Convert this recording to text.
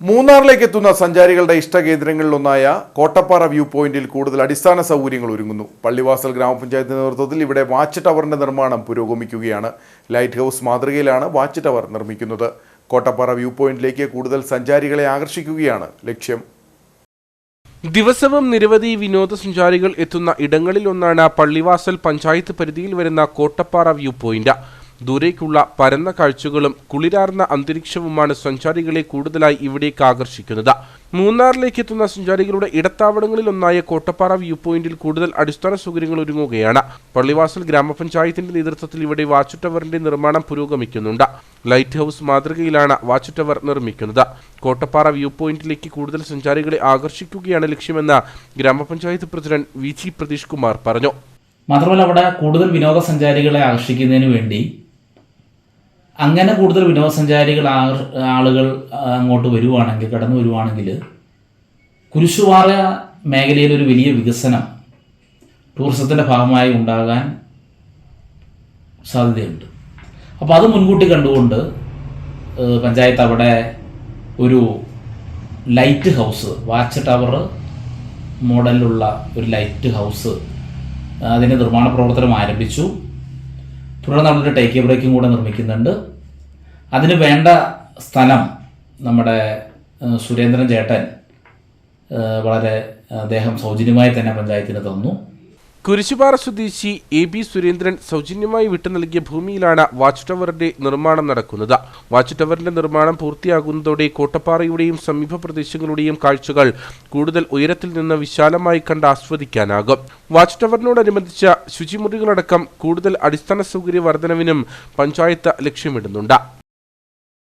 മൂന്നാറിലേക്ക് എത്തുന്ന സഞ്ചാരികളുടെ ഇഷ്ടകേന്ദ്രങ്ങളിലൊന്നായ കോട്ടപ്പാറ വ്യൂ പോയിന്റിൽ കൂടുതൽ അടിസ്ഥാന സൗകര്യങ്ങൾ ഒരുങ്ങുന്നു. പള്ളിവാസൽ ഗ്രാമപഞ്ചായത്തിന്റെ നേതൃത്വത്തിൽ ഇവിടെ വാച്ച് ടവറിന്റെ നിർമ്മാണം പുരോഗമിക്കുകയാണ്. ലൈറ്റ് ഹൗസ് മാതൃകയിലാണ് വാച്ച് ടവർ നിർമ്മിക്കുന്നത്. കോട്ടപ്പാറ വ്യൂ പോയിന്റിലേക്ക് കൂടുതൽ സഞ്ചാരികളെ ആകർഷിക്കുകയാണ് ലക്ഷ്യം. ദിവസവും നിരവധി വിനോദസഞ്ചാരികൾ എത്തുന്ന ഇടങ്ങളിലൊന്നാണ് പള്ളിവാസൽ പഞ്ചായത്ത് പരിധിയിൽ വരുന്ന കോട്ടപ്പാറ വ്യൂ പോയിന്റ്. ദൂരേക്കുള്ള പരന്ന കാഴ്ചകളും കുളിരാർന്ന അന്തരീക്ഷവുമാണ് സഞ്ചാരികളെ കൂടുതലായി ഇവിടേക്ക് ആകർഷിക്കുന്നത്. മൂന്നാറിലേക്ക് എത്തുന്ന സഞ്ചാരികളുടെ ഇടത്താവളങ്ങളിലൊന്നായ കോട്ടപ്പാറ വ്യൂ പോയിന്റിൽ കൂടുതൽ അടിസ്ഥാന സൗകര്യങ്ങൾ ഒരുങ്ങുകയാണ്. പള്ളിവാസൽ ഗ്രാമപഞ്ചായത്തിന്റെ നേതൃത്വത്തിൽ ഇവിടെ വാച്ച് ടവറിന്റെ നിർമ്മാണം പുരോഗമിക്കുന്നുണ്ട്. ലൈറ്റ് ഹൗസ് മാതൃകയിലാണ് വാച്ച് ടവർ നിർമ്മിക്കുന്നത്. കോട്ടപ്പാറ വ്യൂ പോയിന്റിലേക്ക് കൂടുതൽ സഞ്ചാരികളെ ആകർഷിക്കുകയാണ് ലക്ഷ്യമെന്ന് ഗ്രാമപഞ്ചായത്ത് പ്രസിഡന്റ് വി പ്രതീഷ് കുമാർ പറഞ്ഞു. മാത്രമല്ല, അവിടെ കൂടുതൽ വിനോദസഞ്ചാരികളെ ആകർഷിക്കുന്നതിന് വേണ്ടി അങ്ങനെ കൂടുതൽ വിനോദസഞ്ചാരികൾ ആളുകൾ അങ്ങോട്ട് വരുവാണെങ്കിൽ, കടന്നു വരുവാണെങ്കിൽ കുരിശുപാറ മേഖലയിൽ ഒരു വലിയ വികസനം ടൂറിസത്തിൻ്റെ ഭാഗമായി ഉണ്ടാകാൻ സാധ്യതയുണ്ട്. അപ്പോൾ അത് മുൻകൂട്ടി കണ്ടുകൊണ്ട് പഞ്ചായത്ത് അവിടെ ഒരു ലൈറ്റ് ഹൗസ്, വാച്ച് ടവർ മോഡലിലുള്ള ഒരു ലൈറ്റ് ഹൗസ്, അതിൻ്റെ നിർമ്മാണ പ്രവർത്തനം ആരംഭിച്ചു. തുടർന്ന് അവിടെ ഒരു ടേക്ക് ബ്രേക്കും കൂടെ നിർമ്മിക്കുന്നുണ്ട്. അതിന് വേണ്ട സ്ഥലം നമ്മുടെ സുരേന്ദ്രൻ ചേട്ടൻ അദ്ദേഹം സൗജന്യമായി തന്നെ പഞ്ചായത്തിന് തന്നു. കുരിശുപാറ സ്വദേശി AB സുരേന്ദ്രൻ സൗജന്യമായി വിട്ടു നൽകിയ ഭൂമിയിലാണ് വാച്ച് ടവറിന്റെ നിർമ്മാണം നടക്കുന്നത്. വാച്ച് ടവറിന്റെ നിർമ്മാണം പൂർത്തിയാകുന്നതോടെ കോട്ടപ്പാറയുടെയും സമീപ പ്രദേശങ്ങളുടെയും കാഴ്ചകൾ കൂടുതൽ ഉയരത്തിൽ നിന്ന് വിശാലമായി കണ്ട് ആസ്വദിക്കാനാകും. വാച്ച് ടവറിനോടനുബന്ധിച്ച ശുചിമുറികളടക്കം കൂടുതൽ അടിസ്ഥാന സൗകര്യ വർധനവിനും പഞ്ചായത്ത് ലക്ഷ്യമിടുന്നുണ്ട്.